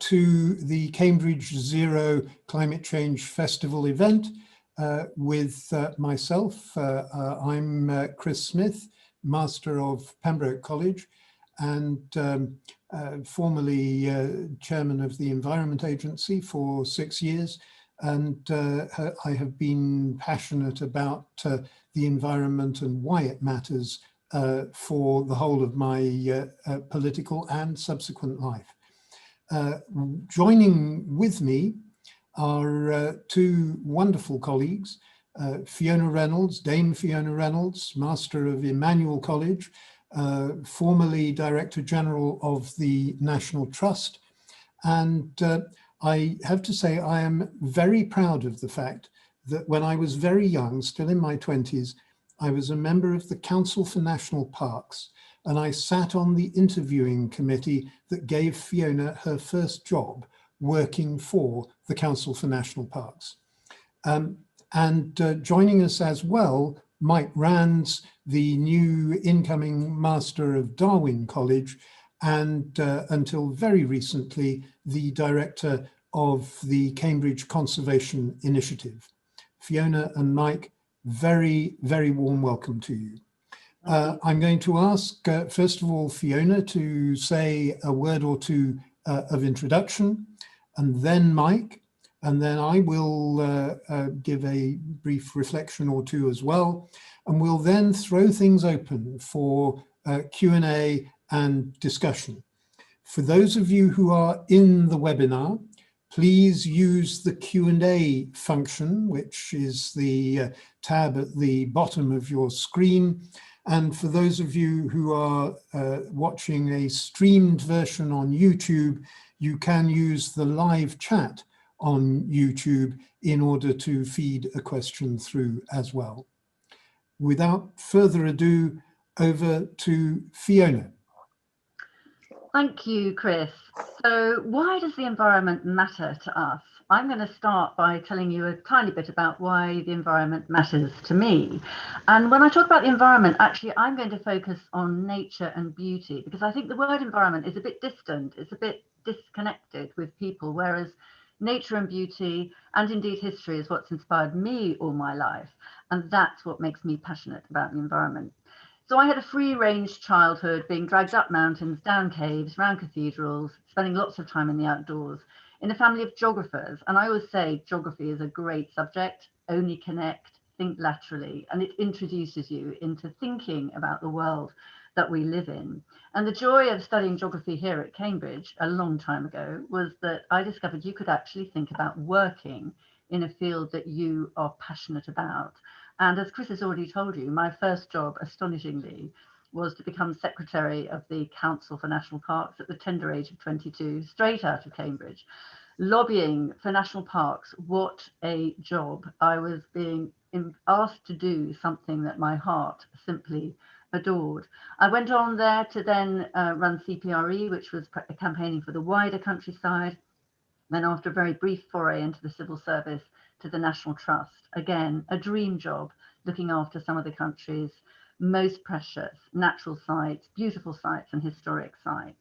to the Cambridge Zero Climate Change Festival event with myself. I'm Chris Smith, Master of Pembroke College and formerly Chairman of the Environment Agency for 6 years. And I have been passionate about the environment and why it matters for the whole of my political and subsequent life. Joining with me are two wonderful colleagues, Fiona Reynolds, Dame Fiona Reynolds, Master of Emmanuel College, formerly Director General of the National Trust. And I have to say I am very proud of the fact that when I was very young, still in my 20s, I was a member of the Council for National Parks, and I sat on the interviewing committee that gave Fiona her first job working for the Council for National Parks. Joining us as well, Mike Rands, the new incoming Master of Darwin College, and until very recently, the Director of the Cambridge Conservation Initiative. Fiona and Mike, very, very warm welcome to you. I'm going to ask, first of all, Fiona to say a word or two of introduction, and then Mike, and then I will give a brief reflection or two as well, and we'll then throw things open for Q&A and discussion. For those of you who are in the webinar, please use the Q&A function, which is the tab at the bottom of your screen. And for those of you who are watching a streamed version on YouTube, you can use the live chat on YouTube in order to feed a question through as well. Without further ado, over to Fiona. Thank you, Chris. So why does the environment matter to us? I'm going to start by telling you a tiny bit about why the environment matters to me. And when I talk about the environment, actually, I'm going to focus on nature and beauty, because I think the word environment is a bit distant. It's a bit disconnected with people, whereas nature and beauty, and indeed history, is what's inspired me all my life. And that's what makes me passionate about the environment. So I had a free-range childhood, being dragged up mountains, down caves, round cathedrals, spending lots of time in the outdoors, in a family of geographers. And I always say geography is a great subject, only connect, think laterally, and it introduces you into thinking about the world that we live in. And the joy of studying geography here at Cambridge a long time ago was that I discovered you could actually think about working in a field that you are passionate about. And as Chris has already told you, my first job, astonishingly, was to become Secretary of the Council for National Parks at the tender age of 22, straight out of Cambridge. Lobbying for national parks, what a job. I was being asked to do something that my heart simply adored. I went on there to then run CPRE, which was campaigning for the wider countryside. Then after a very brief foray into the civil service, to the National Trust. Again, a dream job, looking after some of the country's most precious natural sites, beautiful sites and historic sites.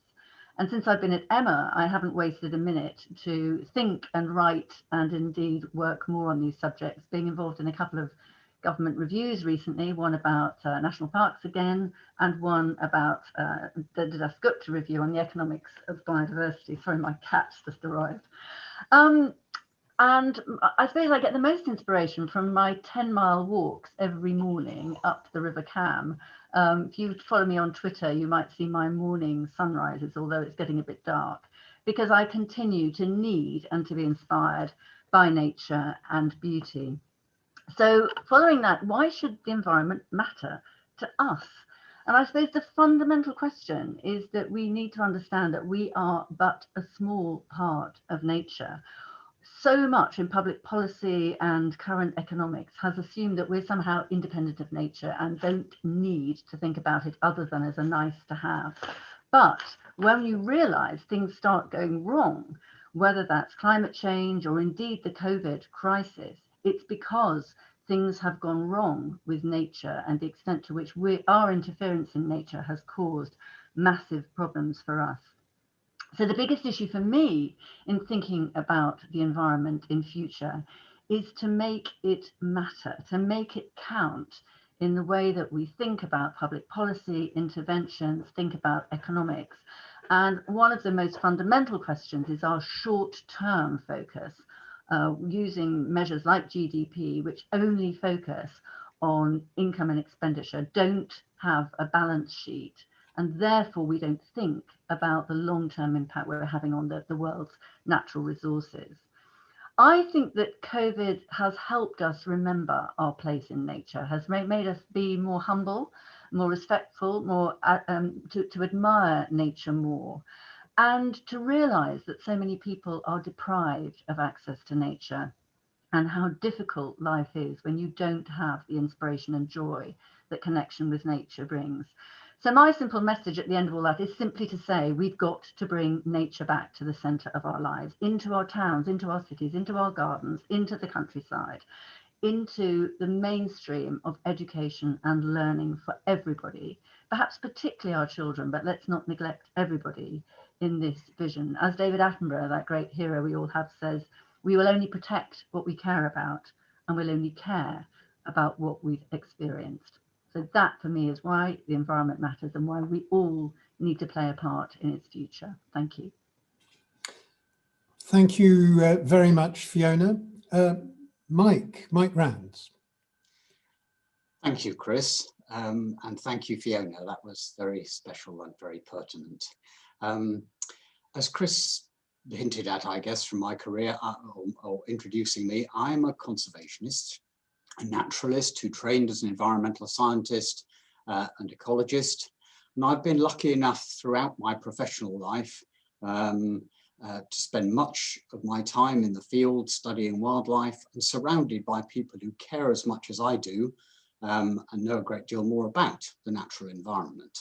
And since I've been at Emma, I haven't wasted a minute to think and write and indeed work more on these subjects, being involved in a couple of government reviews recently, one about national parks again, and one about the Dasgupta review on the economics of biodiversity. Sorry, my cat's just arrived. And I suppose I get the most inspiration from my 10-mile walks every morning up the River Cam. If you follow me on Twitter, you might see my morning sunrises, although it's getting a bit dark, because I continue to need and to be inspired by nature and beauty. So following that, why should the environment matter to us? And I suppose the fundamental question is that we need to understand that we are but a small part of nature. So much in public policy and current economics has assumed that we're somehow independent of nature and don't need to think about it other than as a nice to have. But when you realize things start going wrong, whether that's climate change or indeed the COVID crisis, it's because things have gone wrong with nature and the extent to which our interference in nature has caused massive problems for us. So the biggest issue for me in thinking about the environment in future is to make it matter, to make it count in the way that we think about public policy, interventions, think about economics. And one of the most fundamental questions is our short-term focus, using measures like GDP, which only focus on income and expenditure, don't have a balance sheet, and therefore we don't think about the long-term impact we're having on the world's natural resources. I think that COVID has helped us remember our place in nature, has made us be more humble, more respectful, more to admire nature more, and to realize that so many people are deprived of access to nature, and how difficult life is when you don't have the inspiration and joy that connection with nature brings. So my simple message at the end of all that is simply to say we've got to bring nature back to the centre of our lives, into our towns, into our cities, into our gardens, into the countryside, into the mainstream of education and learning for everybody, perhaps particularly our children, but let's not neglect everybody in this vision. As David Attenborough, that great hero we all have, says, we will only protect what we care about, and we'll only care about what we've experienced. So that for me is why the environment matters and why we all need to play a part in its future. Thank you. Thank you very much, Fiona. Mike Rands. Thank you, Chris, and thank you, Fiona. That was very special and very pertinent. As Chris hinted at, I guess, from my career, or introducing me, I'm a conservationist, a naturalist who trained as an environmental scientist and ecologist. And I've been lucky enough throughout my professional life to spend much of my time in the field studying wildlife and surrounded by people who care as much as I do and know a great deal more about the natural environment.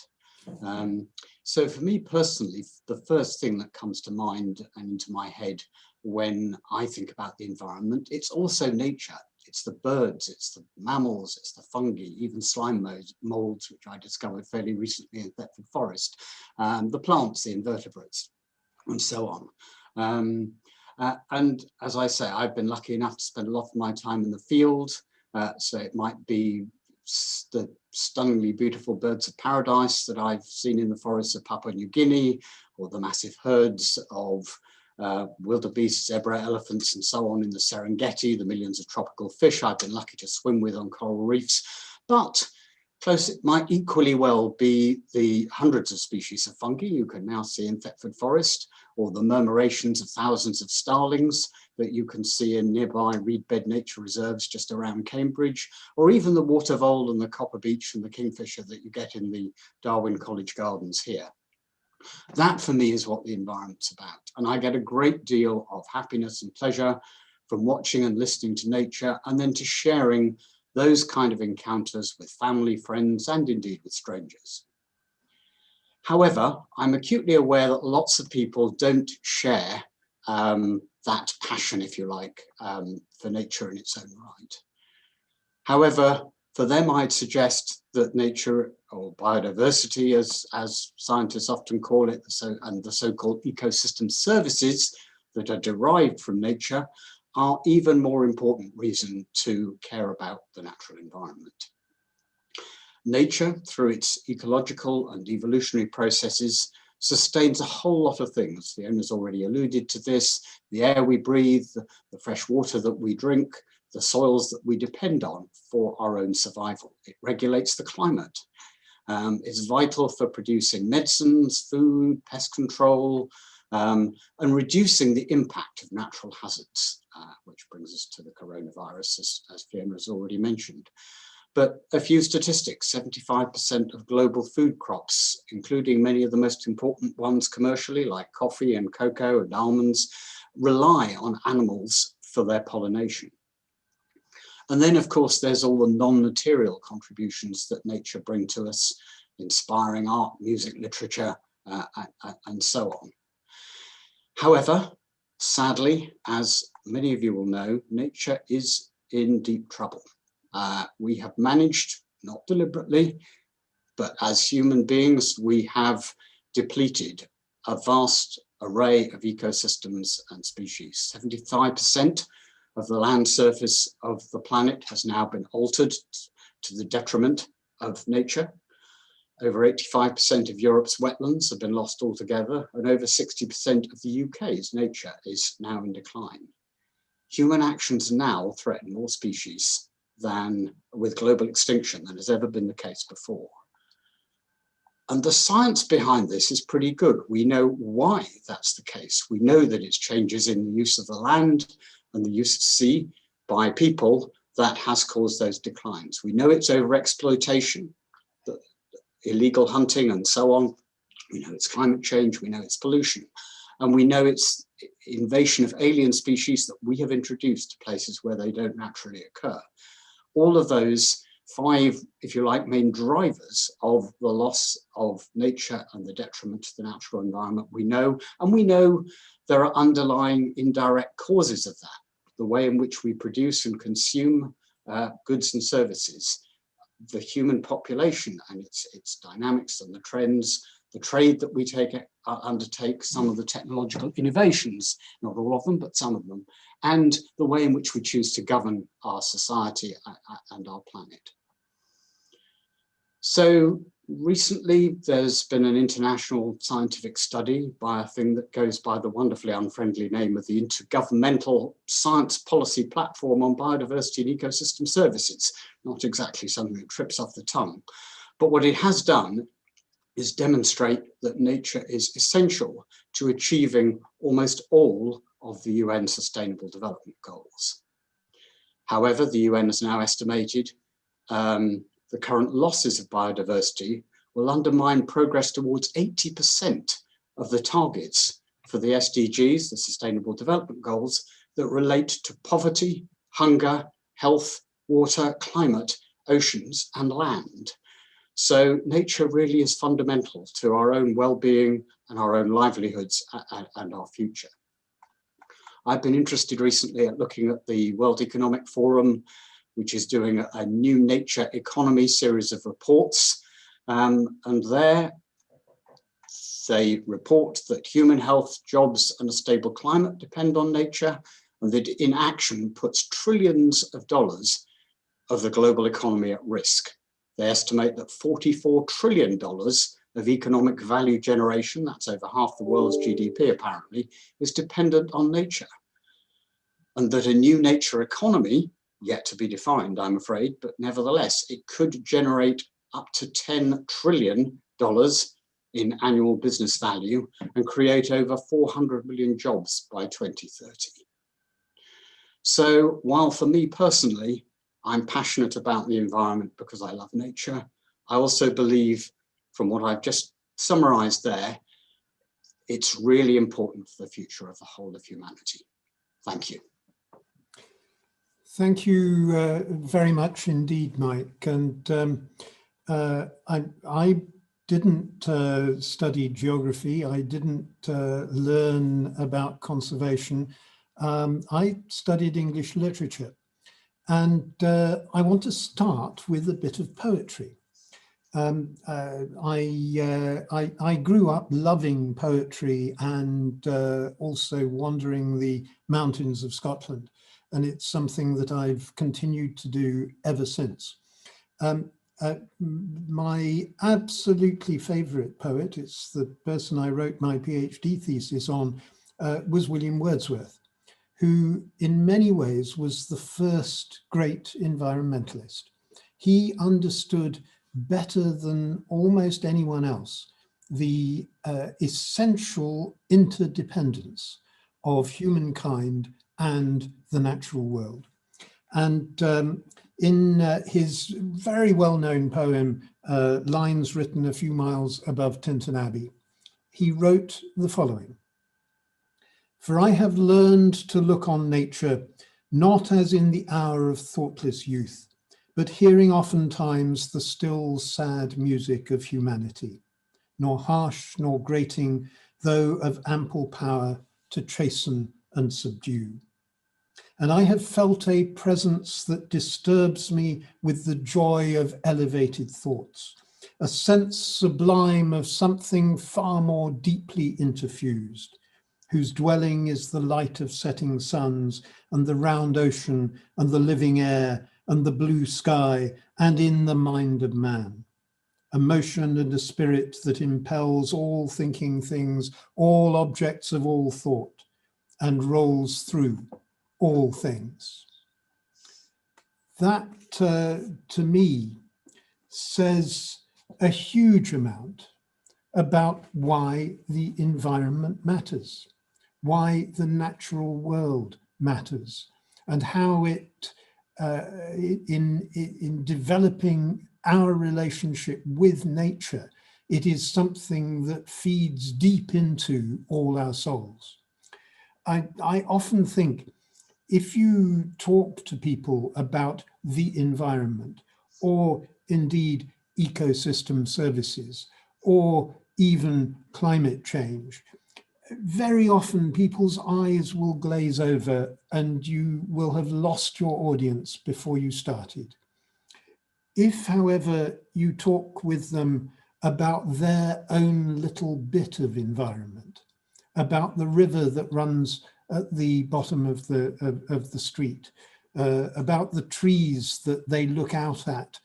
So for me personally, the first thing that comes to mind and into my head when I think about the environment, it's also nature. It's the birds, it's the mammals, it's the fungi, even slime molds, which I discovered fairly recently in Thetford Forest, the plants, the invertebrates, and so on. And as I say, I've been lucky enough to spend a lot of my time in the field, so it might be the stunningly beautiful birds of paradise that I've seen in the forests of Papua New Guinea, or the massive herds of wildebeest, zebra, elephants, and so on in the Serengeti, the millions of tropical fish I've been lucky to swim with on coral reefs. But close, it might equally well be the hundreds of species of fungi you can now see in Thetford Forest, or the murmurations of thousands of starlings that you can see in nearby reedbed nature reserves just around Cambridge, or even the water vole and the copper beech and the kingfisher that you get in the Darwin College Gardens here. That for me is what the environment's about. And I get a great deal of happiness and pleasure from watching and listening to nature, and then to sharing those kind of encounters with family, friends, and indeed with strangers. However, I'm acutely aware that lots of people don't share that passion, if you like, for nature in its own right. However, for them, I'd suggest that nature, or biodiversity, as scientists often call it, and the so-called ecosystem services that are derived from nature, are even more important reason to care about the natural environment. Nature, through its ecological and evolutionary processes, sustains a whole lot of things. Fiona's already alluded to this: the air we breathe, the fresh water that we drink, the soils that we depend on for our own survival. It regulates the climate. It's vital for producing medicines, food, pest control, and reducing the impact of natural hazards, which brings us to the coronavirus, as Fiona has already mentioned. But a few statistics: 75% of global food crops, including many of the most important ones commercially, like coffee and cocoa and almonds, rely on animals for their pollination. And then, of course, there's all the non-material contributions that nature brings to us: inspiring art, music, literature, and so on. However, sadly, as many of you will know, nature is in deep trouble. We have managed, not deliberately, but as human beings, we have depleted a vast array of ecosystems and species. 75% of the land surface of the planet has now been altered to the detriment of nature. Over 85% of Europe's wetlands have been lost altogether, and over 60% of the UK's nature is now in decline. Human actions now threaten more species than with global extinction than has ever been the case before. And the science behind this is pretty good. We know why that's the case. We know that it's changes in the use of the land and the use of sea by people that has caused those declines. We know it's overexploitation, the illegal hunting and so on. We know it's climate change, we know it's pollution, and we know it's invasion of alien species that we have introduced to places where they don't naturally occur. All of those 5, if you like, main drivers of the loss of nature and the detriment to the natural environment we know, and we know there are underlying indirect causes of that. The way in which we produce and consume goods and services, the human population and its dynamics and the trends, the trade that we undertake, some of the technological innovations, not all of them, but some of them, and the way in which we choose to govern our society and our planet. So recently, there's been an international scientific study by a thing that goes by the wonderfully unfriendly name of the Intergovernmental Science Policy Platform on Biodiversity and Ecosystem Services. Not exactly something that trips off the tongue, but what it has done is demonstrate that nature is essential to achieving almost all of the UN Sustainable Development Goals. However, the UN has now estimated the current losses of biodiversity will undermine progress towards 80% of the targets for the SDGs, the Sustainable Development Goals, that relate to poverty, hunger, health, water, climate, oceans, and land. So nature really is fundamental to our own well-being and our own livelihoods and our future. I've been interested recently at looking at the World Economic Forum, which is doing a new nature economy series of reports. And there they report that human health, jobs, and a stable climate depend on nature, and that inaction puts trillions of dollars of the global economy at risk. They estimate that $44 trillion of economic value generation, that's over half the world's GDP apparently, is dependent on nature. And that a new nature economy, yet to be defined, I'm afraid, but nevertheless, it could generate up to $10 trillion in annual business value and create over 400 million jobs by 2030. So while for me personally, I'm passionate about the environment because I love nature, I also believe, from what I've just summarized there, it's really important for the future of the whole of humanity. Thank you. Thank you very much indeed, Mike. And I didn't study geography. I didn't learn about conservation. I studied English literature. And I want to start with a bit of poetry. I grew up loving poetry and also wandering the mountains of Scotland. And it's something that I've continued to do ever since. My absolutely favorite poet, it's the person I wrote my PhD thesis on, was William Wordsworth, who in many ways was the first great environmentalist. He understood better than almost anyone else the essential interdependence of humankind and the natural world. And in his very well-known poem, Lines Written a Few Miles Above Tintern Abbey, he wrote the following: "For I have learned to look on nature, not as in the hour of thoughtless youth, but hearing oftentimes the still sad music of humanity, nor harsh nor grating, though of ample power to chasten and subdue. And I have felt a presence that disturbs me with the joy of elevated thoughts, a sense sublime of something far more deeply interfused, whose dwelling is the light of setting suns, and the round ocean, and the living air, and the blue sky, and in the mind of man. A motion and a spirit that impels all thinking things, all objects of all thought, and rolls through all things. That, to me, says a huge amount about why the environment matters, why the natural world matters, and how it, in developing our relationship with nature, it is something that feeds deep into all our souls. I often think if you talk to people about the environment, or indeed ecosystem services, or even climate change, very often people's eyes will glaze over and you will have lost your audience before you started. If, however, you talk with them about their own little bit of environment, about the river that runs at the bottom of the street, about the trees that they look out at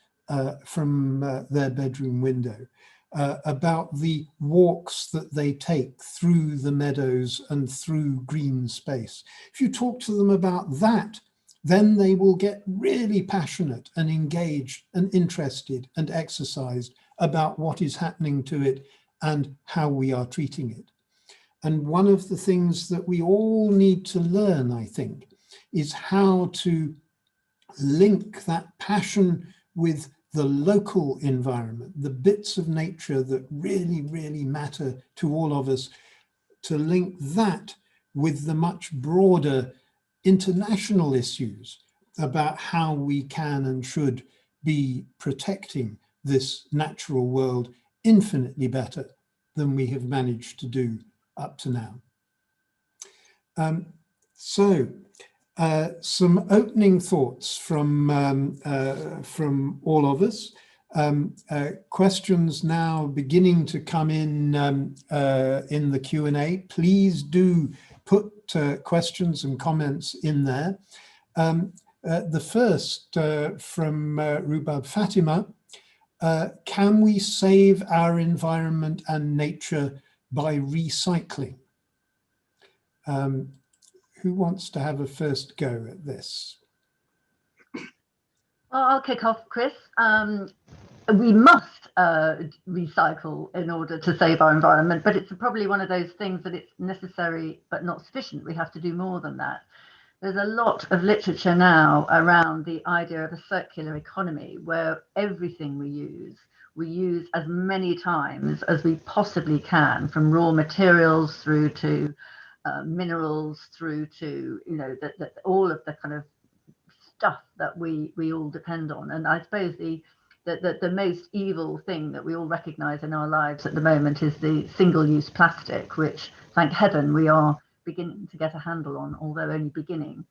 from their bedroom window, about the walks that they take through the meadows and through green space. If you talk to them about that, then they will get really passionate and engaged and interested and exercised about what is happening to it and how we are treating it. And one of the things that we all need to learn, I think, is how to link that passion with the local environment, the bits of nature that really, really matter to all of us, to link that with the much broader international issues about how we can and should be protecting this natural world infinitely better than we have managed to do up to now. Some opening thoughts from all of us. Questions now beginning to come in the Q&A. Please do put questions and comments in there. The first from Rubab Fatima. Can we save our environment and nature by recycling? Who wants to have a first go at this? Well, I'll kick off, Chris. We must recycle in order to save our environment, but it's probably one of those things that it's necessary but not sufficient. We have to do more than that. There's a lot of literature now around the idea of a circular economy where everything we use as many times as we possibly can, from raw materials through to minerals, through to, you know, all of the kind of stuff that we all depend on. And I suppose the most evil thing that we all recognize in our lives at the moment is the single-use plastic, which, thank heaven, we are beginning to get a handle on, although only beginning.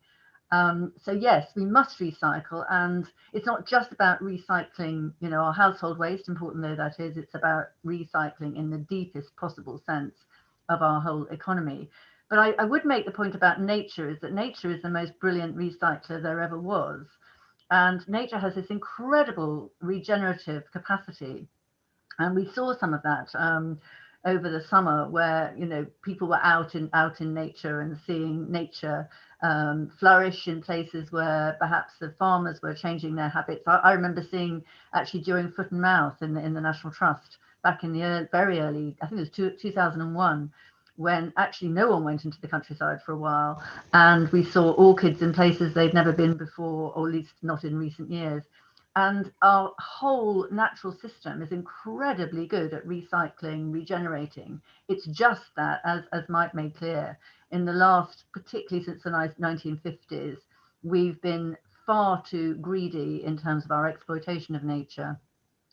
So yes, we must recycle, and it's not just about recycling, you know, our household waste, important though that is. It's about recycling in the deepest possible sense of our whole economy. But I would make the point about nature, is that nature is the most brilliant recycler there ever was. And nature has this incredible regenerative capacity. And we saw some of that over the summer, where, you know, people were out in nature and seeing nature flourish in places where perhaps the farmers were changing their habits. I remember seeing, actually, during Foot and Mouth in the National Trust back in the very early, I think it was 2001, when actually no one went into the countryside for a while, and we saw orchids in places they'd never been before, or at least not in recent years. And our whole natural system is incredibly good at recycling, regenerating. It's just that, as Mike made clear, in the last, particularly since the 1950s, we've been far too greedy in terms of our exploitation of nature.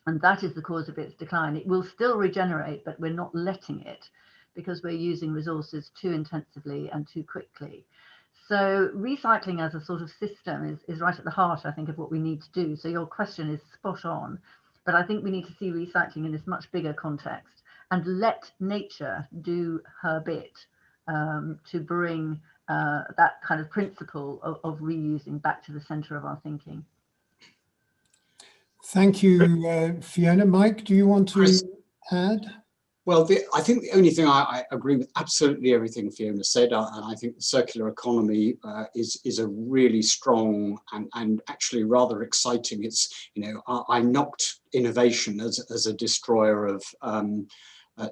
And that is the cause of its decline. It will still regenerate, but we're not letting it, because we're using resources too intensively and too quickly. So recycling as a sort of system is right at the heart, I think, of what we need to do. So your question is spot on, but I think we need to see recycling in this much bigger context and let nature do her bit. to bring that kind of principle of reusing back to the centre of our thinking. Thank you, Fiona. Mike, do you want to add? Well, I think the only thing I agree with absolutely everything Fiona said, and I think the circular economy is a really strong and actually rather exciting. It's, you know, I knocked innovation as a destroyer of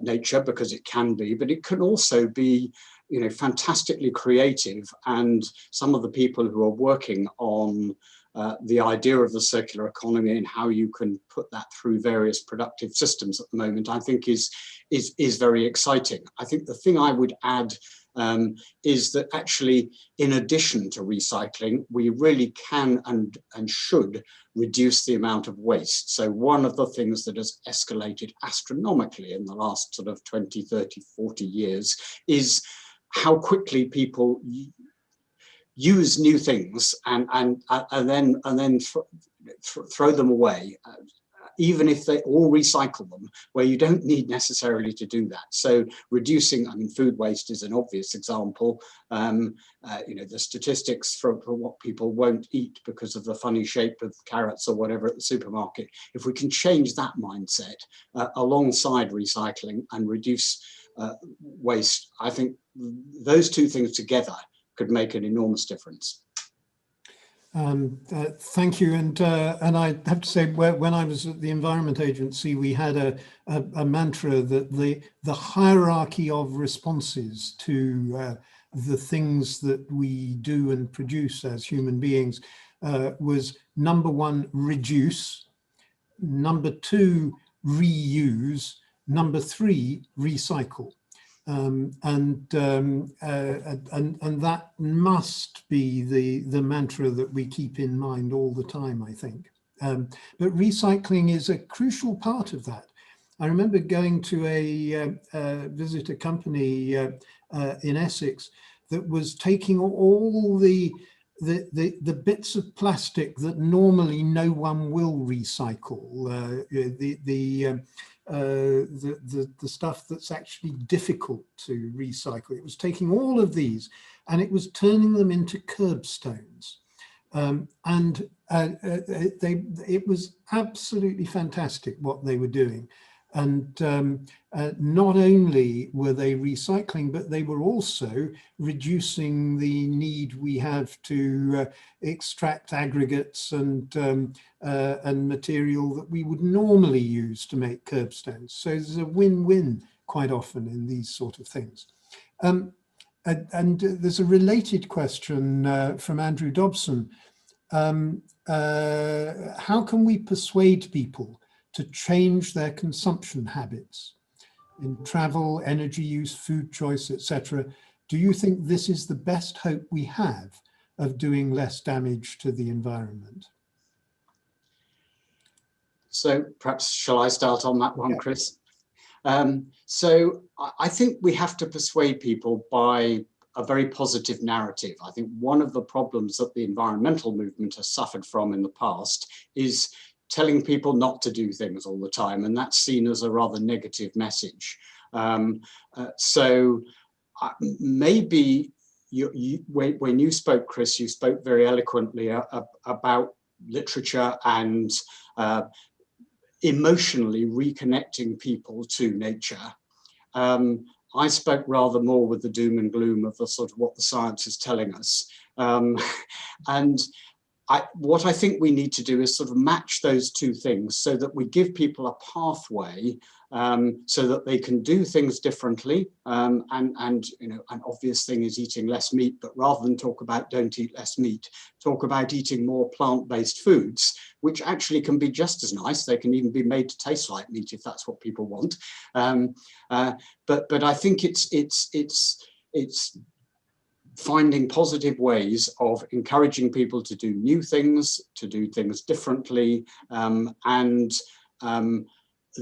nature, because it can be, but it can also be, you know, fantastically creative. And some of the people who are working on the idea of the circular economy and how you can put that through various productive systems at the moment, I think is very exciting. I think the thing I would add is that actually, in addition to recycling, we really can and should reduce the amount of waste. So one of the things that has escalated astronomically in the last sort of 20, 30, 40 years is how quickly people use new things and then throw them away, even if they all recycle them, where you don't need necessarily to do that. So reducing, I mean, food waste is an obvious example. You know, the statistics for what people won't eat because of the funny shape of carrots or whatever at the supermarket. If we can change that mindset alongside recycling and reduce waste, I think those two things together could make an enormous difference. Thank you, and I have to say, when I was at the Environment Agency, we had a mantra that the hierarchy of responses to the things that we do and produce as human beings was: number one, reduce; number two, reuse; number three, recycle. And that must be the mantra that we keep in mind all the time, I think. But recycling is a crucial part of that. I remember going to visit a company in Essex that was taking all the bits of plastic that normally no one will recycle, the stuff that's actually difficult to recycle. It was taking all of these and it was turning them into curbstones. It was absolutely fantastic what they were doing. And not only were they recycling, but they were also reducing the need we have to extract aggregates and material that we would normally use to make curbstones. So there's a win-win quite often in these sort of things. And there's a related question from Andrew Dobson. How can we persuade people to change their consumption habits in travel, energy use, food choice, etc.? Do you think this is the best hope we have of doing less damage to the environment? So perhaps shall I start on that one, Yeah. Chris? So I think we have to persuade people by a very positive narrative. I think one of the problems that the environmental movement has suffered from in the past is telling people not to do things all the time, and that's seen as a rather negative message. So maybe when you spoke, Chris, you spoke very eloquently about literature and emotionally reconnecting people to nature. I spoke rather more with the doom and gloom of the sort of what the science is telling us. And what I think we need to do is sort of match those two things so that we give people a pathway so that they can do things differently. And you know, an obvious thing is eating less meat, but rather than talk about don't eat less meat, talk about eating more plant-based foods, which actually can be just as nice. They can even be made to taste like meat if that's what people want. But I think it's finding positive ways of encouraging people to do new things, to do things differently, and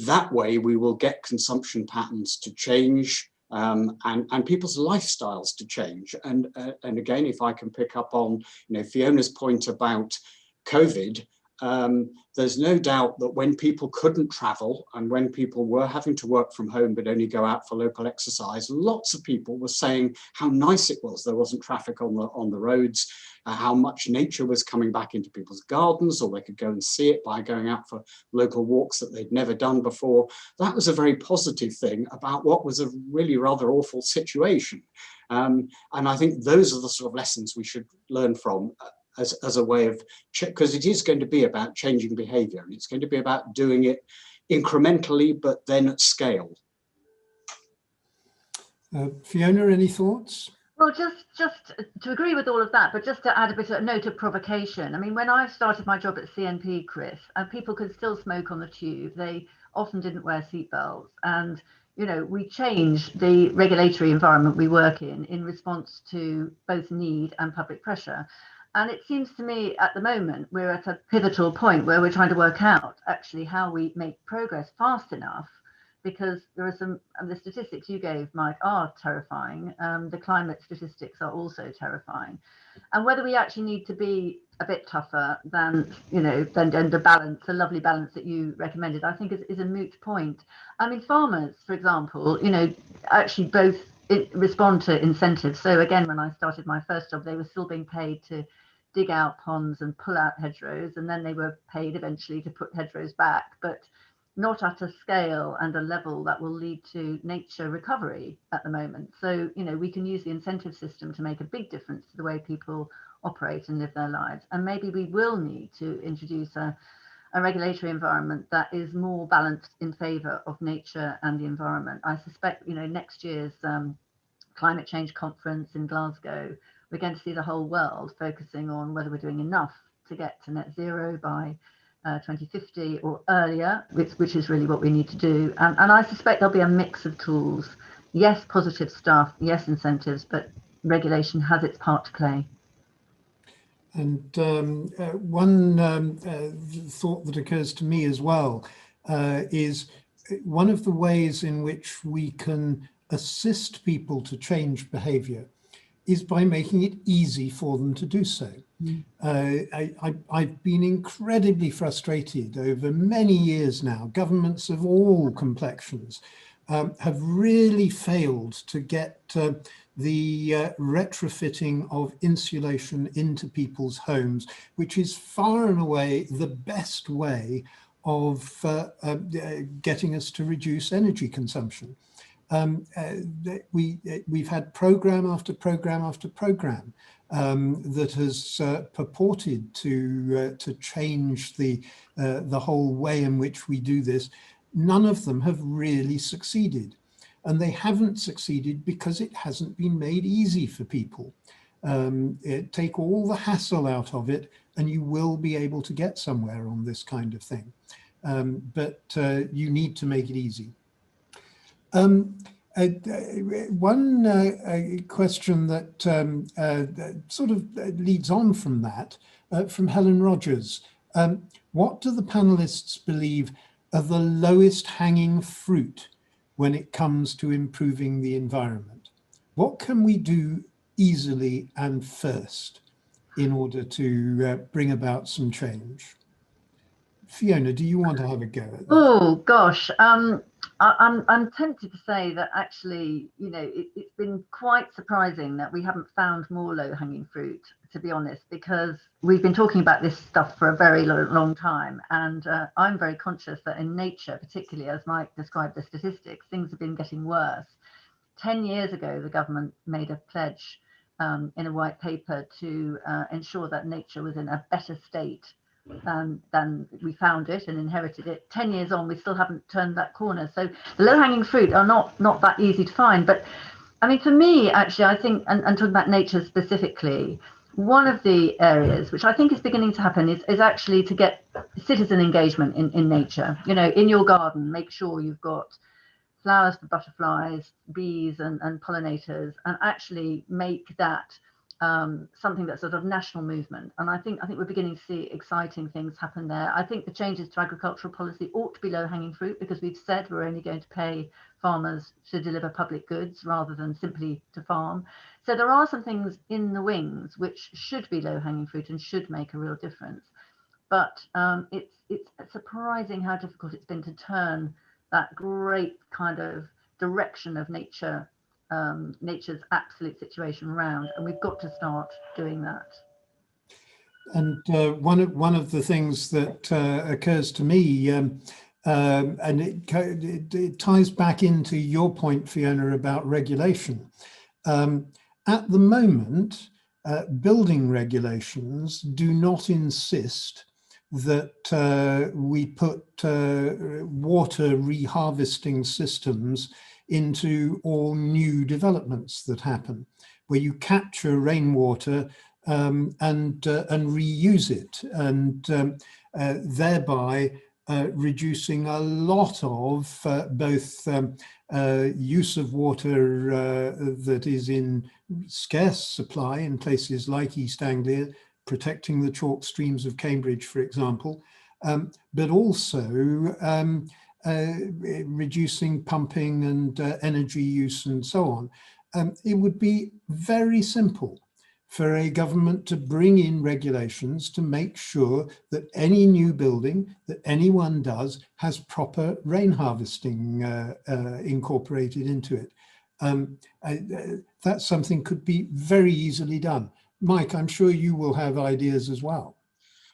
that way we will get consumption patterns to change and people's lifestyles to change. And again, if I can pick up on Fiona's point about COVID, There's no doubt that when people couldn't travel and when people were having to work from home but only go out for local exercise, lots of people were saying how nice it was. There wasn't traffic on the roads, how much nature was coming back into people's gardens, or they could go and see it by going out for local walks that they'd never done before. That was a very positive thing about what was a really rather awful situation. And I think those are the sort of lessons we should learn from as a way of, because it is going to be about changing behavior, and it's going to be about doing it incrementally, but then at scale. Fiona, any thoughts? Well, just to agree with all of that, but just to add a bit of a note of provocation. I mean, when I started my job at CNP, Chris, people could still smoke on the tube. They often didn't wear seatbelts. And, you know, we changed the regulatory environment we work in response to both need and public pressure. And it seems to me at the moment, we're at a pivotal point where we're trying to work out actually how we make progress fast enough, because there are some, and the statistics you gave, Mike, are terrifying. The climate statistics are also terrifying. And whether we actually need to be a bit tougher than, you know, than the balance, the lovely balance that you recommended, I think is a moot point. I mean, farmers, for example, you know, actually both respond to incentives. So again, when I started my first job, they were still being paid to dig out ponds and pull out hedgerows, and then they were paid eventually to put hedgerows back, but not at a scale and a level that will lead to nature recovery at the moment. So, you know, we can use the incentive system to make a big difference to the way people operate and live their lives. And maybe we will need to introduce a regulatory environment that is more balanced in favour of nature and the environment. I suspect, you know, next year's climate change conference in Glasgow, we're going to see the whole world focusing on whether we're doing enough to get to net zero by 2050 or earlier, which is really what we need to do. And I suspect there'll be a mix of tools. Yes, positive stuff, yes, incentives, but regulation has its part to play. And one thought that occurs to me as well is one of the ways in which we can assist people to change behavior is by making it easy for them to do so. I've been incredibly frustrated over many years now. Governments of all complexions have really failed to get the retrofitting of insulation into people's homes, which is far and away the best way of getting us to reduce energy consumption. We've had program after program after program that has purported to change the whole way in which we do this. None of them have really succeeded, and they haven't succeeded because it hasn't been made easy for people. Take all the hassle out of it, and you will be able to get somewhere on this kind of thing. But you need to make it easy. One question that sort of leads on from that, from Helen Rogers. What do the panelists believe are the lowest hanging fruit when it comes to improving the environment? What can we do easily and first in order to bring about some change? Fiona, do you want to have a go at that? Oh gosh, I'm tempted to say that actually, you know, it's been quite surprising that we haven't found more low-hanging fruit, to be honest, because we've been talking about this stuff for a very long time, and I'm very conscious that in nature, particularly as Mike described the statistics, things have been getting worse. 10 years ago, the government made a pledge in a white paper to ensure that nature was in a better state than we found it and inherited it. 10 years on, we still haven't turned that corner. So the low-hanging fruit are not that easy to find. But I mean, for me, actually, I think, and talking about nature specifically, one of the areas which I think is beginning to happen is actually to get citizen engagement in nature. You know, in your garden, make sure you've got flowers for butterflies, bees and pollinators, and actually make that something that's sort of national movement. And I think we're beginning to see exciting things happen there. I think the changes to agricultural policy ought to be low-hanging fruit, because we've said we're only going to pay farmers to deliver public goods rather than simply to farm. So there are some things in the wings which should be low-hanging fruit and should make a real difference. but it's surprising how difficult it's been to turn that great kind of direction of nature, nature's absolute situation around, and we've got to start doing that. And one of the things that occurs to me, and it ties back into your point, Fiona, about regulation. At the moment, building regulations do not insist that we put water reharvesting systems into all new developments that happen, where you capture rainwater and reuse it, and thereby reducing a lot of both use of water that is in scarce supply in places like East Anglia, protecting the chalk streams of Cambridge, for example, but also reducing pumping and energy use and so on. It would be very simple for a government to bring in regulations to make sure that any new building that anyone does has proper rain harvesting incorporated into it. That's something could be very easily done. Mike, I'm sure you will have ideas as well.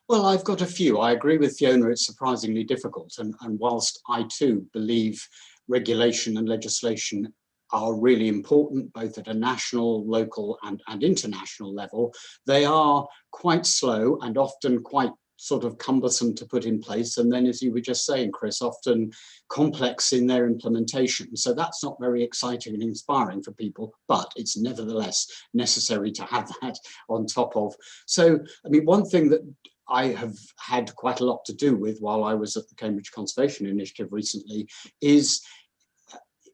Well, I've got a few. I agree with Fiona, it's surprisingly difficult. And whilst I too believe regulation and legislation are really important, both at a national, local and international level, they are quite slow and often quite sort of cumbersome to put in place. And then, as you were just saying, Chris, often complex in their implementation. So that's not very exciting and inspiring for people, but it's nevertheless necessary to have that on top of. So, I mean, one thing that I have had quite a lot to do with while I was at the Cambridge Conservation Initiative recently is,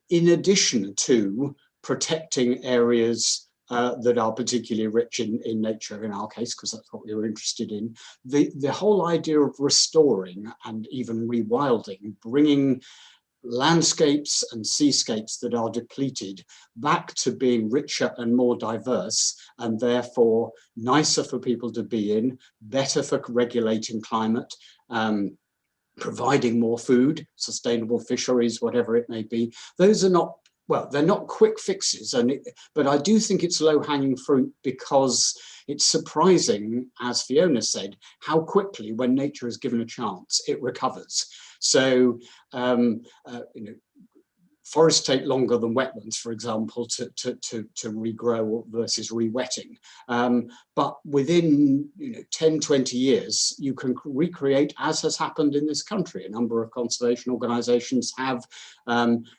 in addition to protecting areas that are particularly rich in nature, in our case, because that's what we were interested in, the whole idea of restoring and even rewilding, bringing landscapes and seascapes that are depleted back to being richer and more diverse, and therefore nicer for people to be in, better for regulating climate, providing more food, sustainable fisheries, whatever it may be. Those are not, well, they're not quick fixes, but I do think it's low-hanging fruit, because it's surprising, as Fiona said, how quickly, when nature is given a chance, it recovers. So, you know, forests take longer than wetlands, for example, to regrow versus re-wetting. But within 10, 20 years, you can recreate, as has happened in this country. A number of conservation organisations have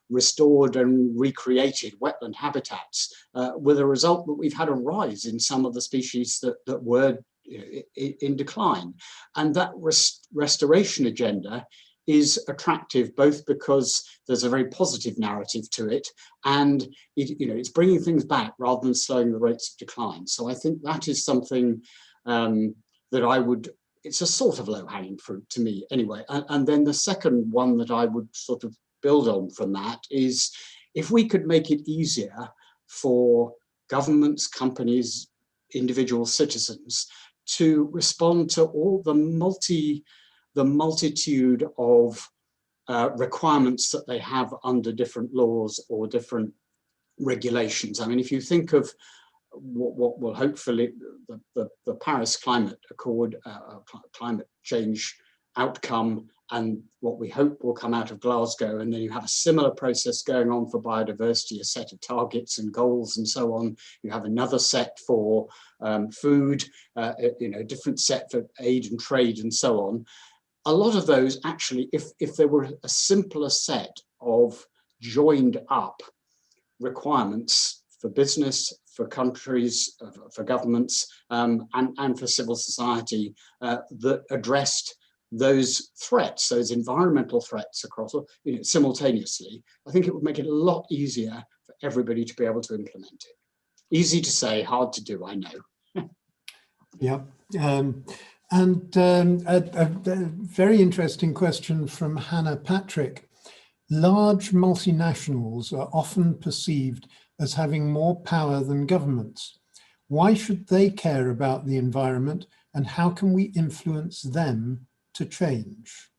restored and recreated wetland habitats, with a result that we've had a rise in some of the species that were in decline. And that restoration agenda is attractive, both because there's a very positive narrative to it, and it's bringing things back rather than slowing the rates of decline. So I think that is something that I would, it's a sort of low-hanging fruit to me anyway. And then the second one that I would sort of build on from that is, if we could make it easier for governments, companies, individual citizens to respond to all the multitude of requirements that they have under different laws or different regulations. I mean, if you think of what will hopefully the Paris Climate Accord, climate change outcome, and what we hope will come out of Glasgow, and then you have a similar process going on for biodiversity, a set of targets and goals and so on. You have another set for food, a different set for aid and trade and so on. A lot of those actually, if there were a simpler set of joined up requirements for business, for countries, for governments, and for civil society that addressed those threats, those environmental threats across, simultaneously, I think it would make it a lot easier for everybody to be able to implement it. Easy to say, hard to do, I know. Yeah. And a very interesting question from Hannah Patrick. Large multinationals are often perceived as having more power than governments. Why should they care about the environment and how can we influence them to change?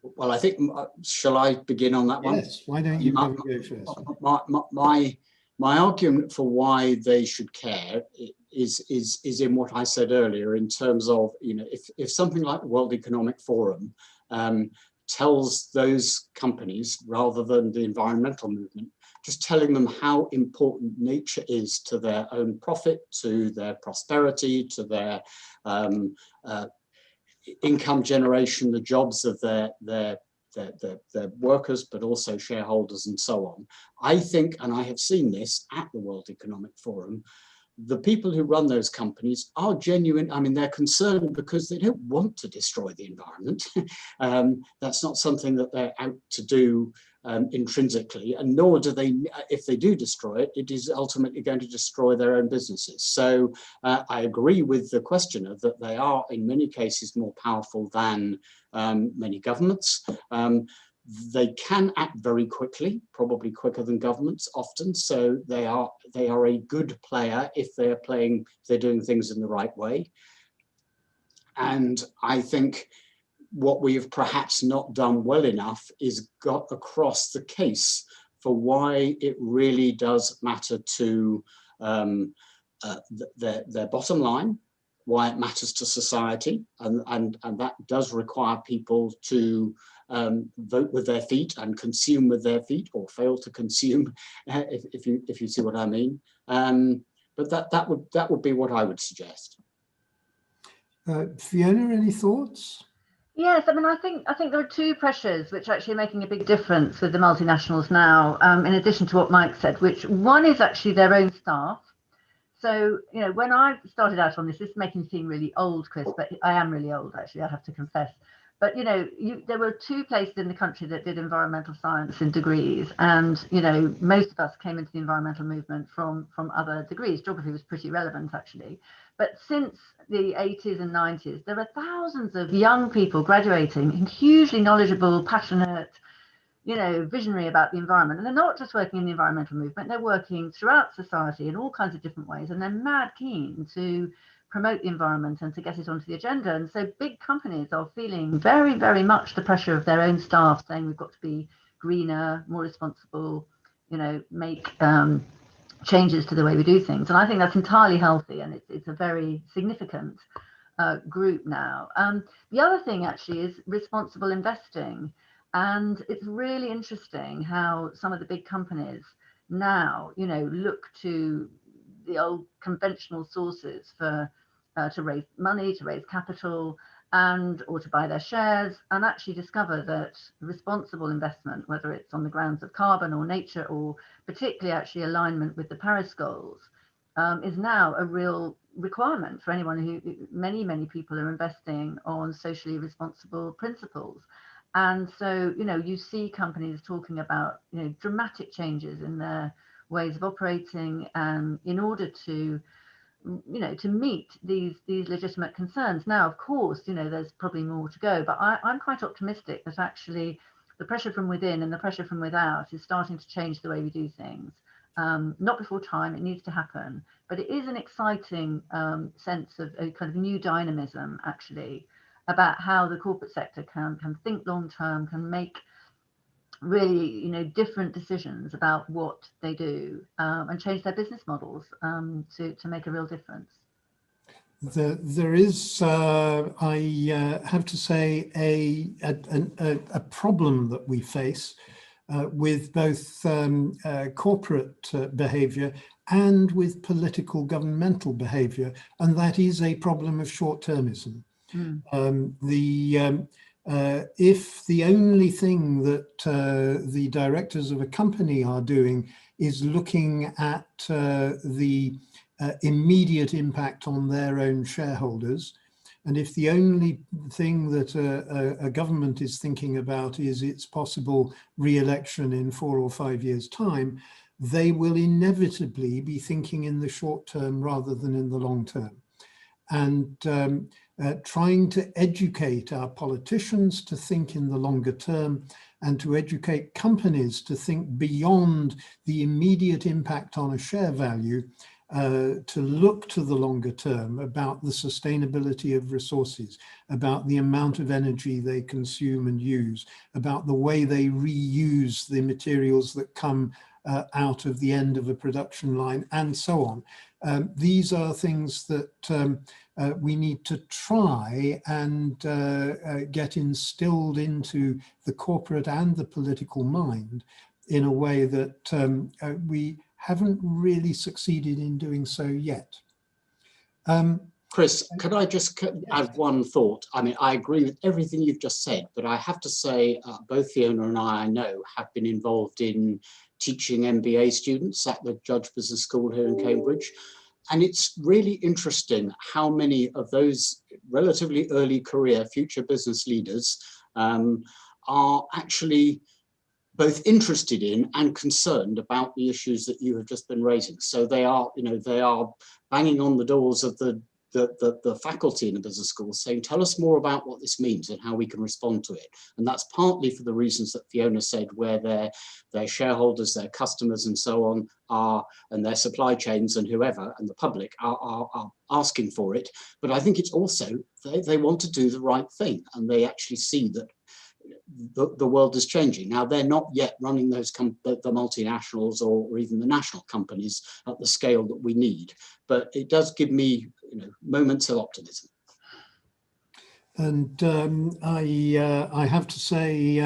Well, I think, shall I begin on that one? Yes, why don't you have a go first? My argument for why they should care is in what I said earlier, in terms of, if something like the World Economic Forum tells those companies, rather than the environmental movement, just telling them how important nature is to their own profit, to their prosperity, to their income generation, the jobs of their workers, but also shareholders and so on. I think, and I have seen this at the World Economic Forum, the people who run those companies are genuine. I mean, they're concerned because they don't want to destroy the environment. That's not something that they're out to do intrinsically, and nor do they, if they do destroy it, it is ultimately going to destroy their own businesses. So I agree with the questioner that they are in many cases more powerful than many governments. They can act very quickly, probably quicker than governments often. So they are a good player if they're doing things in the right way. And I think what we have perhaps not done well enough is got across the case for why it really does matter to their bottom line, why it matters to society, and that does require people to vote with their feet and consume with their feet, or fail to consume, if you see what I mean. But that would be what I would suggest. Fiona, any thoughts? Yes, I mean, I think there are two pressures which are actually making a big difference with the multinationals now, in addition to what Mike said, which one is actually their own staff. So, when I started out on this is making me seem really old, Chris, but I am really old, actually, I have to confess. But, there were two places in the country that did environmental science in degrees. And, most of us came into the environmental movement from other degrees. Geography was pretty relevant, actually. But since the 80s and 90s, there are thousands of young people graduating, hugely knowledgeable, passionate, visionary about the environment. And they're not just working in the environmental movement, they're working throughout society in all kinds of different ways. And they're mad keen to promote the environment and to get it onto the agenda. And so big companies are feeling very, very much the pressure of their own staff, saying we've got to be greener, more responsible, make changes to the way we do things. And I think that's entirely healthy, and it's a very significant group now. The other thing actually is responsible investing. And it's really interesting how some of the big companies now, look to the old conventional sources for to raise money, to raise capital, or to buy their shares, and actually discover that responsible investment, whether it's on the grounds of carbon or nature, or particularly actually alignment with the Paris goals, is now a real requirement for anyone who, many people are investing on socially responsible principles. And so, you see companies talking about, dramatic changes in their ways of operating, in order to, to meet these legitimate concerns. Now, of course, there's probably more to go, but I'm quite optimistic that actually the pressure from within and the pressure from without is starting to change the way we do things. Not before time, it needs to happen, but it is an exciting sense of a kind of new dynamism, actually, about how the corporate sector can think long term, can make really different decisions about what they do, and change their business models to make a real difference. There is, I have to say, a problem that we face with both corporate behaviour and with political governmental behaviour, and that is a problem of short-termism. If the only thing that the directors of a company are doing is looking at the immediate impact on their own shareholders, and if the only thing that a government is thinking about is its possible re-election in 4 or 5 years' time, they will inevitably be thinking in the short term rather than in the long term. And trying to educate our politicians to think in the longer term, and to educate companies to think beyond the immediate impact on a share value, to look to the longer term about the sustainability of resources, about the amount of energy they consume and use, about the way they reuse the materials that come out of the end of a production line, and so on. These are things that we need to try and get instilled into the corporate and the political mind in a way that we haven't really succeeded in doing so yet. Chris, could I just add one thought? I mean, I agree with everything you've just said, but I have to say both Fiona and I know, have been involved in teaching MBA students at the Judge Business School here in Cambridge. And it's really interesting how many of those relatively early career future business leaders are actually both interested in and concerned about the issues that you have just been raising. So they are, they are banging on the doors of the faculty in the business school saying, tell us more about what this means and how we can respond to it. And that's partly for the reasons that Fiona said, where their shareholders, their customers and so on are, and their supply chains and whoever, and the public are asking for it. But I think it's also, they want to do the right thing, and they actually see that the world is changing. Now, they're not yet running those the multinationals or even the national companies at the scale that we need, but it does give me moments of optimism. And I have to say,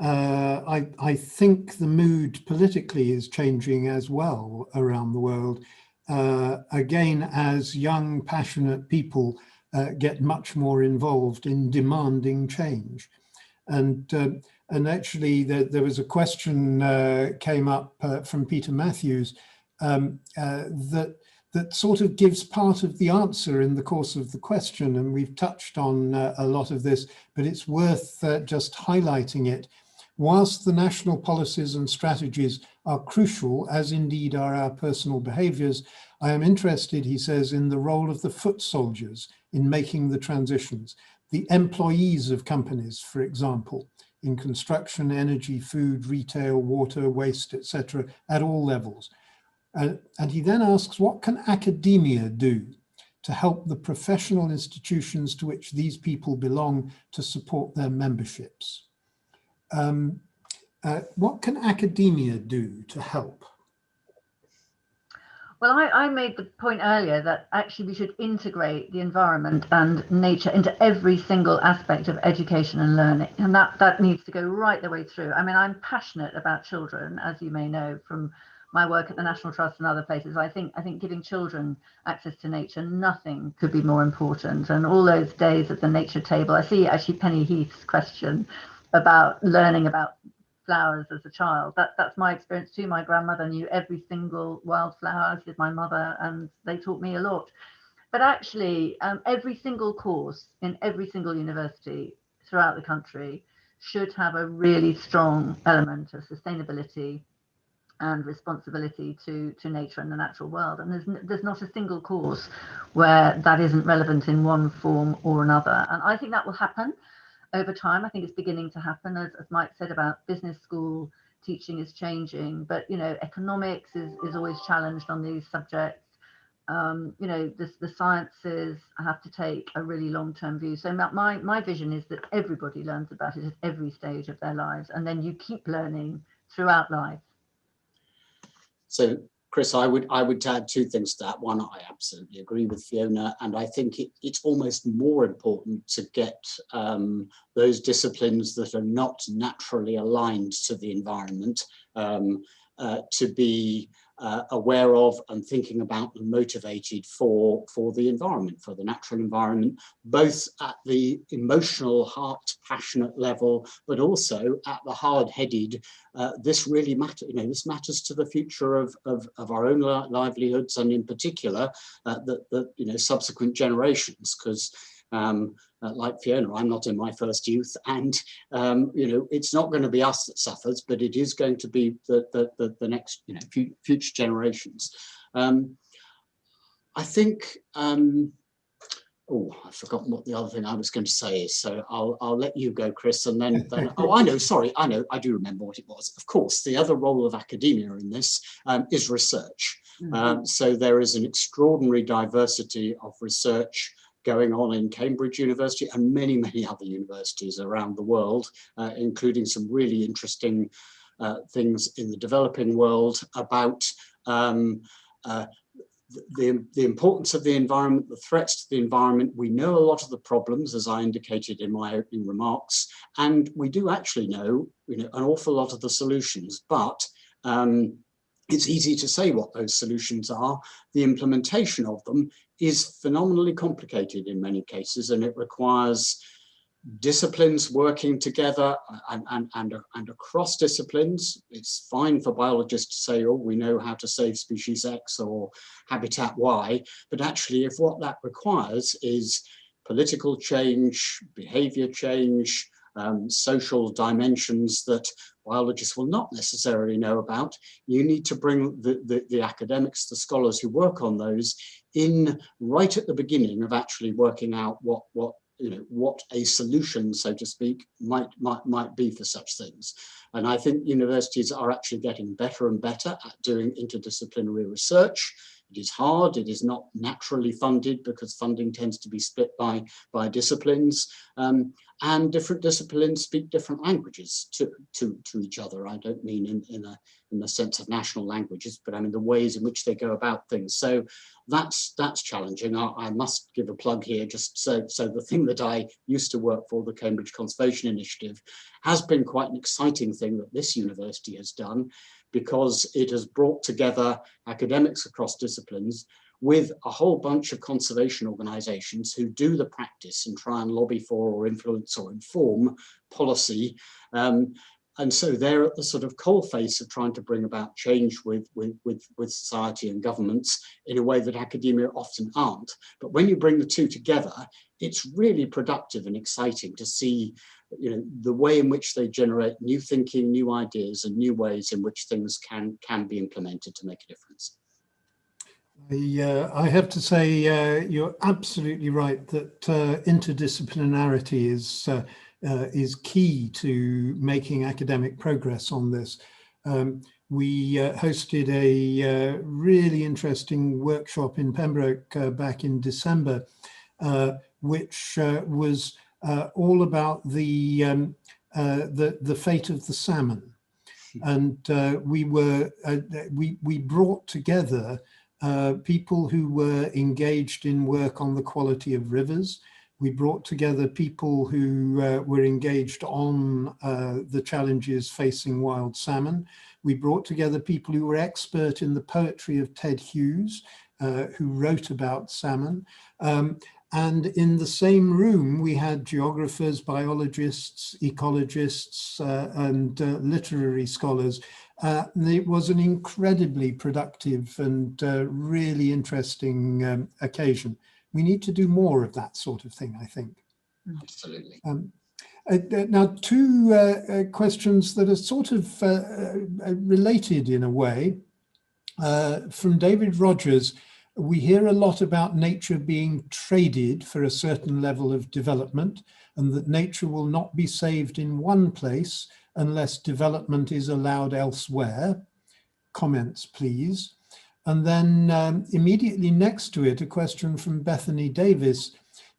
I think the mood politically is changing as well around the world. Again, as young, passionate people get much more involved in demanding change. And actually, there was a question came up from Peter Matthews that sort of gives part of the answer in the course of the question. And we've touched on a lot of this, but it's worth just highlighting it. Whilst the national policies and strategies are crucial, as indeed are our personal behaviours, I am interested, he says, in the role of the foot soldiers in making the transitions. The employees of companies, for example, in construction, energy, food, retail, water, waste, etc., at all levels. And he then asks, what can academia do to help the professional institutions to which these people belong to support their memberships? What can academia do to help? Well, I made the point earlier that actually we should integrate the environment and nature into every single aspect of education and learning. And that needs to go right the way through. I mean, I'm passionate about children, as you may know from my work at the National Trust and other places. I think giving children access to nature, nothing could be more important. And all those days at the nature table, I see actually Penny Heath's question about learning about flowers as a child. That's my experience too. My grandmother knew every single wildflower, as did my mother, and they taught me a lot. But actually, every single course in every single university throughout the country should have a really strong element of sustainability and responsibility to nature and the natural world. And there's not a single course where that isn't relevant in one form or another. And I think that will happen over time. I think it's beginning to happen, as Mike said about business school teaching is changing, but economics is always challenged on these subjects. The sciences have to take a really long-term view. So my vision is that everybody learns about it at every stage of their lives, and then you keep learning throughout life. So, Chris, I would add two things to that. One, I absolutely agree with Fiona, and I think it's almost more important to get those disciplines that are not naturally aligned to the environment to be aware of and thinking about and motivated for the environment, for the natural environment, both at the emotional, heart, passionate level, but also at the hard-headed, this really matters, this matters to the future of our own livelihoods, and in particular, the subsequent generations, because like Fiona, I'm not in my first youth, and it's not going to be us that suffers, but it is going to be the next future generations. I think Oh, I've forgotten what the other thing I was going to say is, so I'll let you go, Chris, and then oh, I know, sorry, I know, I do remember what it was. Of course, the other role of academia in this is research. So there is an extraordinary diversity of research going on in Cambridge University and many, many other universities around the world, including some really interesting things in the developing world about the importance of the environment, the threats to the environment. We know a lot of the problems, as I indicated in my opening remarks, and we do actually know, an awful lot of the solutions, but it's easy to say what those solutions are. The implementation of them is phenomenally complicated in many cases, and it requires disciplines working together and across disciplines. It's fine for biologists to say, oh, we know how to save species X or habitat Y, but actually if what that requires is political change, behavior change, social dimensions that biologists will not necessarily know about, you need to bring the academics, the scholars who work on those in right at the beginning of actually working out what a solution, so to speak, might be for such things. And I think universities are actually getting better and better at doing interdisciplinary research. It is hard, it is not naturally funded because funding tends to be split by disciplines, and different disciplines speak different languages to each other. I don't mean in the sense of national languages, but I mean the ways in which they go about things. So that's challenging. I must give a plug here, just so the thing that I used to work for, the Cambridge Conservation Initiative, has been quite an exciting thing that this university has done, because it has brought together academics across disciplines with a whole bunch of conservation organizations who do the practice and try and lobby for or influence or inform policy. And so they're at the sort of coalface of trying to bring about change with society and governments in a way that academia often aren't. But when you bring the two together, it's really productive and exciting to see the way in which they generate new thinking, new ideas, and new ways in which things can be implemented to make a difference. I have to say you're absolutely right that interdisciplinarity is key to making academic progress on this. We hosted a really interesting workshop in Pembroke back in December, which was all about the fate of the salmon, and we brought together people who were engaged in work on the quality of rivers. We brought together people who were engaged on the challenges facing wild salmon. We brought together people who were expert in the poetry of Ted Hughes, who wrote about salmon. And in the same room, we had geographers, biologists, ecologists, and literary scholars. It was an incredibly productive and really interesting occasion. We need to do more of that sort of thing, I think. Absolutely. Now, two questions that are sort of related in a way. From David Rogers, we hear a lot about nature being traded for a certain level of development, and that nature will not be saved in one place unless development is allowed elsewhere. Comments, please. And then immediately next to it, a question from Bethany Davis.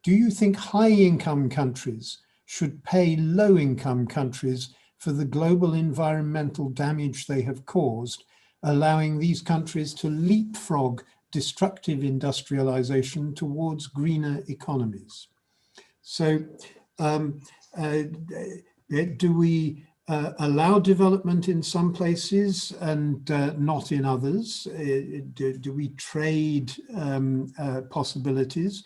Do you think high-income countries should pay low-income countries for the global environmental damage they have caused, allowing these countries to leapfrog destructive industrialization towards greener economies? So do we allow development in some places and not in others? Do we trade possibilities?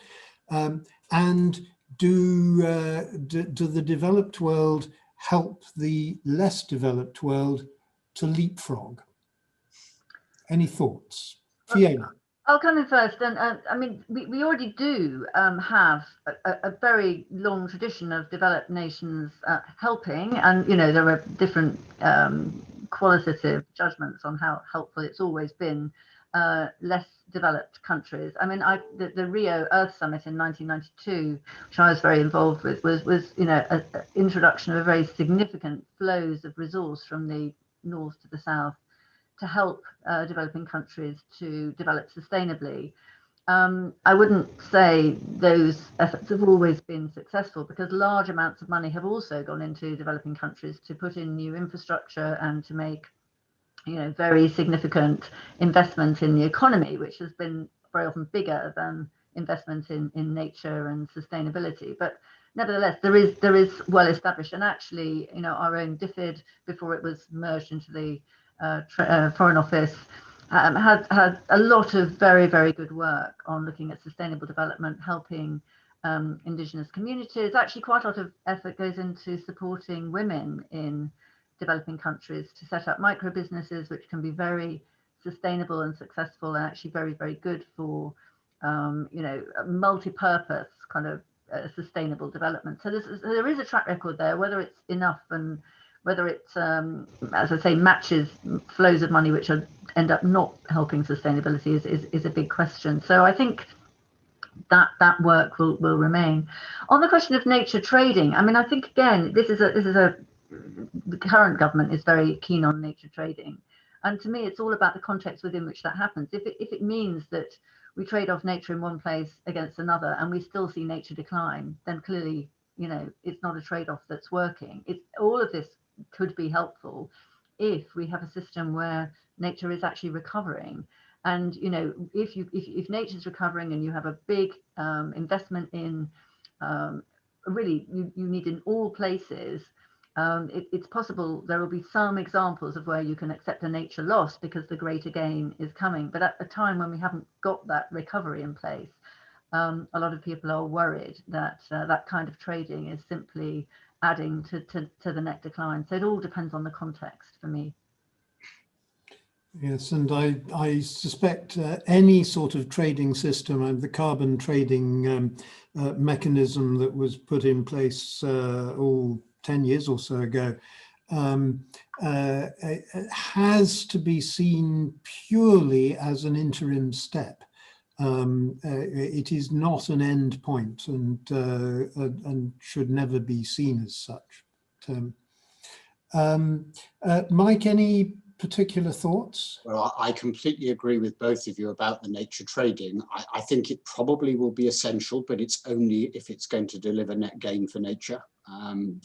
And do the developed world help the less developed world to leapfrog? Any thoughts? Fiona. I'll come in first, and I mean, we already do have a very long tradition of developed nations helping, and there are different qualitative judgments on how helpful it's always been less developed countries. I mean, the Rio Earth Summit in 1992, which I was very involved with, was you know, an introduction of a very significant flows of resource from the north to the south to help developing countries to develop sustainably. I wouldn't say those efforts have always been successful, because large amounts of money have also gone into developing countries to put in new infrastructure and to make, you know, very significant investment in the economy, which has been very often bigger than investment in nature and sustainability. But nevertheless, there is well established, and actually, you know, our own DFID, before it was merged into the Foreign Office, had a lot of very, very good work on looking at sustainable development, helping indigenous communities. Actually, quite a lot of effort goes into supporting women in developing countries to set up micro businesses, which can be very sustainable and successful, and actually very, very good for you know, multi-purpose kind of sustainable development. So there is a track record there. Whether it's enough and whether it, as I say, matches flows of money which end up not helping sustainability is a big question. So I think that work will remain. On the question of nature trading, I mean, I think again, the current government is very keen on nature trading, and to me, it's all about the context within which that happens. If it means that we trade off nature in one place against another, and we still see nature decline, then clearly, you know, it's not a trade-off that's working. All of this could be helpful if we have a system where nature is actually recovering. And you know, if nature's recovering and you have a big investment in really you need in all places, it's possible there will be some examples of where you can accept a nature loss because the greater gain is coming. But at a time when we haven't got that recovery in place, a lot of people are worried that that kind of trading is simply adding to the net decline. So it all depends on the context for me. Yes, and I suspect any sort of trading system, the carbon trading mechanism that was put in place 10 years or so ago, has to be seen purely as an interim step. It is not an end point, and should never be seen as such. Mike, any particular thoughts? Well, I completely agree with both of you about the nature trading. I think it probably will be essential, but it's only if it's going to deliver net gain for nature.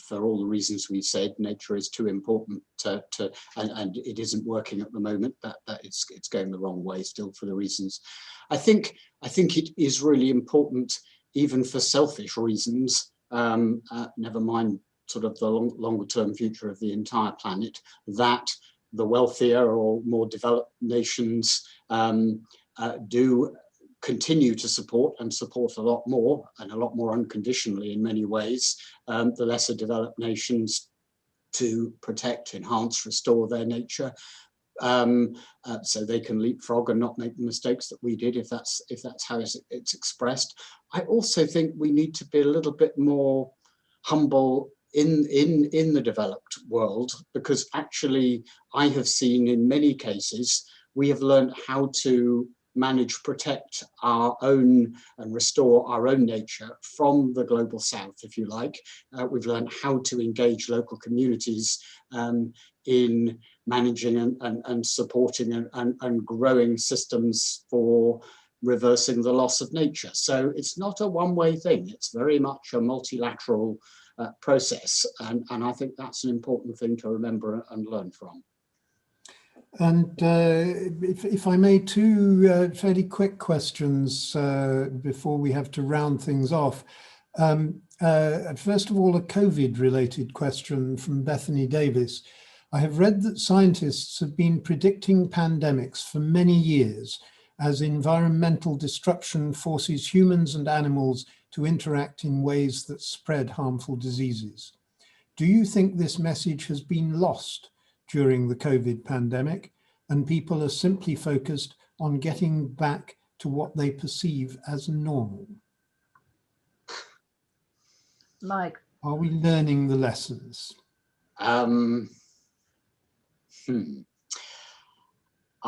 For all the reasons we said, nature is too important and it isn't working at the moment. That it's going the wrong way still for the reasons. I think it is really important, even for selfish reasons. Never mind sort of the longer term future of the entire planet, that the wealthier or more developed nations do continue to support a lot more, and a lot more unconditionally in many ways, the lesser developed nations to protect, enhance, restore their nature, so they can leapfrog and not make the mistakes that we did, if that's how it's expressed. I also think we need to be a little bit more humble in the developed world, because actually I have seen in many cases we have learned how to manage, protect our own and restore our own nature from the global south, if you like. We've learned how to engage local communities in managing and supporting and growing systems for reversing the loss of nature. So it's not a one-way thing, it's very much a multilateral process, and I think that's an important thing to remember and learn from. And if I may, two fairly quick questions before we have to round things off. First of all, a COVID-related question from Bethany Davis. I have read that scientists have been predicting pandemics for many years, as environmental destruction forces humans and animals to interact in ways that spread harmful diseases. Do you think this message has been lost during the COVID pandemic, and people are simply focused on getting back to what they perceive as normal? Mike? Are we learning the lessons?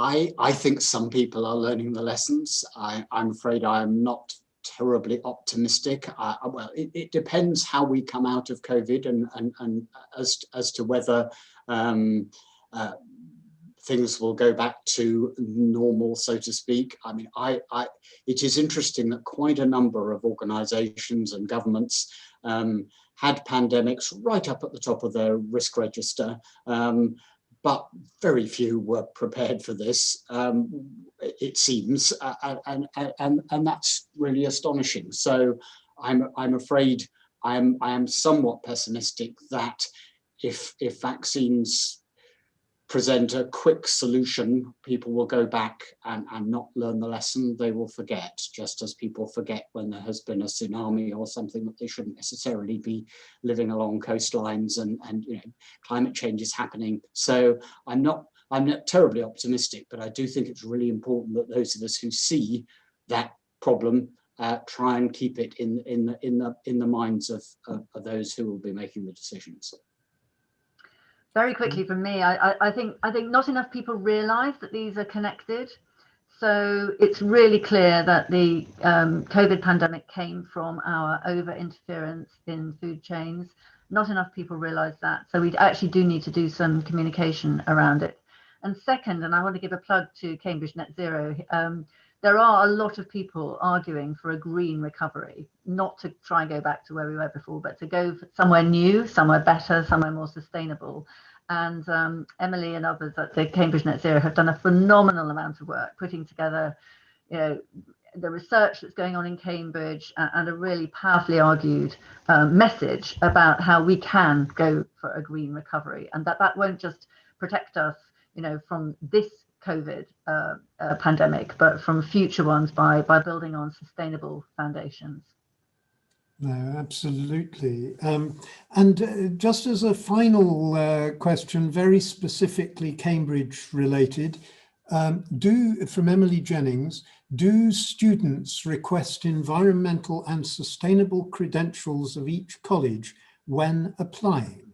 I think some people are learning the lessons. I'm afraid I am not terribly optimistic. Well, it depends how we come out of COVID and as to whether things will go back to normal, so to speak. I mean, it is interesting that quite a number of organisations and governments had pandemics right up at the top of their risk register, but very few were prepared for this, it seems, and that's really astonishing. So I'm afraid I am somewhat pessimistic that if vaccines present a quick solution, people will go back and not learn the lesson. They will forget, just as people forget when there has been a tsunami or something that they shouldn't necessarily be living along coastlines, and you know, climate change is happening. So I'm not terribly optimistic, but I do think it's really important that those of us who see that problem try and keep it in the minds of those who will be making the decisions. Very quickly from me, I think not enough people realise that these are connected. So it's really clear that the COVID pandemic came from our over interference in food chains. Not enough people realise that. So we actually do need to do some communication around it. And second, and I want to give a plug to Cambridge Net Zero, there are a lot of people arguing for a green recovery, not to try and go back to where we were before, but to go somewhere new, somewhere better, somewhere more sustainable. And Emily and others at the Cambridge Net Zero have done a phenomenal amount of work putting together, you know, the research that's going on in Cambridge and a really powerfully argued message about how we can go for a green recovery, and that won't just protect us, you know, from this COVID pandemic, but from future ones by building on sustainable foundations. No, absolutely. And just as a final question, very specifically Cambridge related, from Emily Jennings, do students request environmental and sustainable credentials of each college when applying?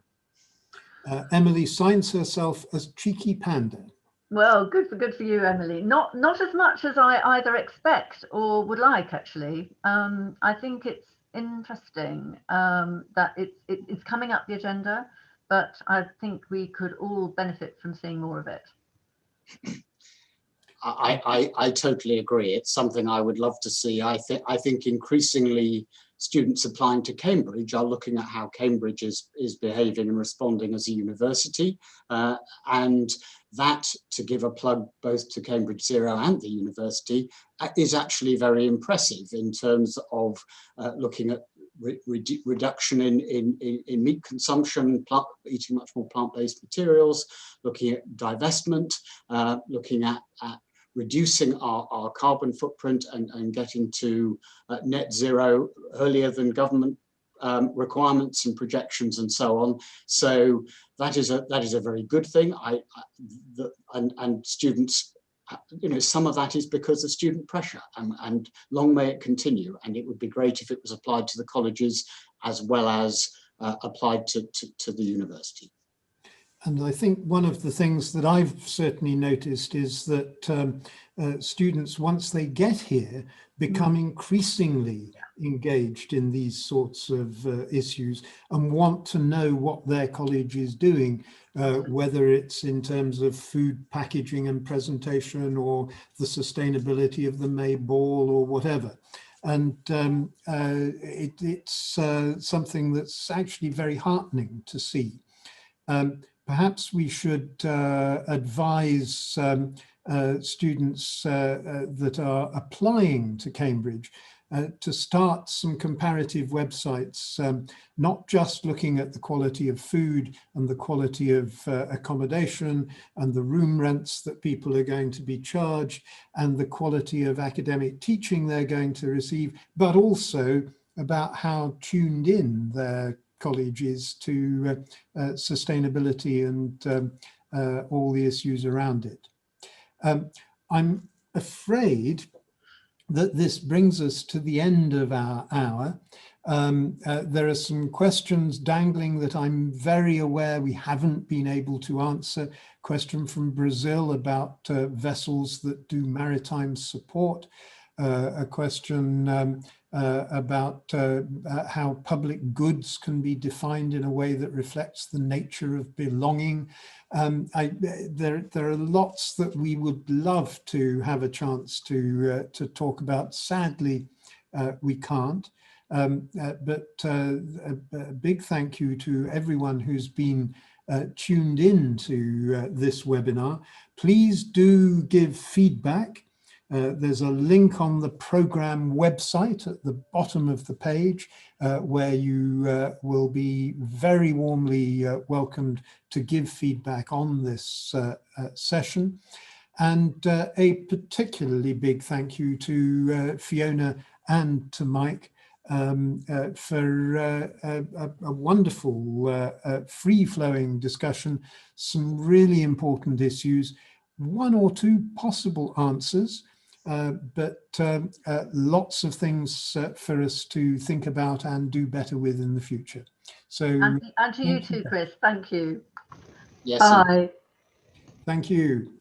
Emily signs herself as Cheeky Panda. Well, good for you, Emily. Not as much as I either expect or would like, actually. I think it's interesting that it's coming up the agenda, but I think we could all benefit from seeing more of it. I totally agree. It's something I would love to see. I think increasingly students applying to Cambridge are looking at how Cambridge is behaving and responding as a university, and that, to give a plug both to Cambridge Zero and the university, is actually very impressive in terms of looking at reduction in meat consumption, eating much more plant-based materials, looking at divestment, looking at reducing our carbon footprint and getting to net zero earlier than government requirements and projections and so on. So that is a very good thing. And students, you know, some of that is because of student pressure, and long may it continue. And it would be great if it was applied to the colleges as well as applied to the university. And I think one of the things that I've certainly noticed is that students, once they get here, become increasingly engaged in these sorts of issues and want to know what their college is doing, whether it's in terms of food packaging and presentation or the sustainability of the May Ball or whatever. And it's something that's actually very heartening to see. Perhaps we should advise students that are applying to Cambridge to start some comparative websites, not just looking at the quality of food and the quality of accommodation and the room rents that people are going to be charged and the quality of academic teaching they're going to receive, but also about how tuned in their college is to sustainability and all the issues around it. I'm afraid that this brings us to the end of our hour. There are some questions dangling that I'm very aware we haven't been able to answer. Question from Brazil about vessels that do maritime support. A question about how public goods can be defined in a way that reflects the nature of belonging. There are lots that we would love to have a chance to talk about. Sadly, we can't. But a big thank you to everyone who's been tuned in to this webinar. Please do give feedback. There's a link on the program website at the bottom of the page where you will be very warmly welcomed to give feedback on this session. And a particularly big thank you to Fiona and to Mike for a wonderful free-flowing discussion, some really important issues, one or two possible answers, but lots of things for us to think about and do better with in the future. So, and to you too, Chris. Thank you. Yes. Bye. Thank you.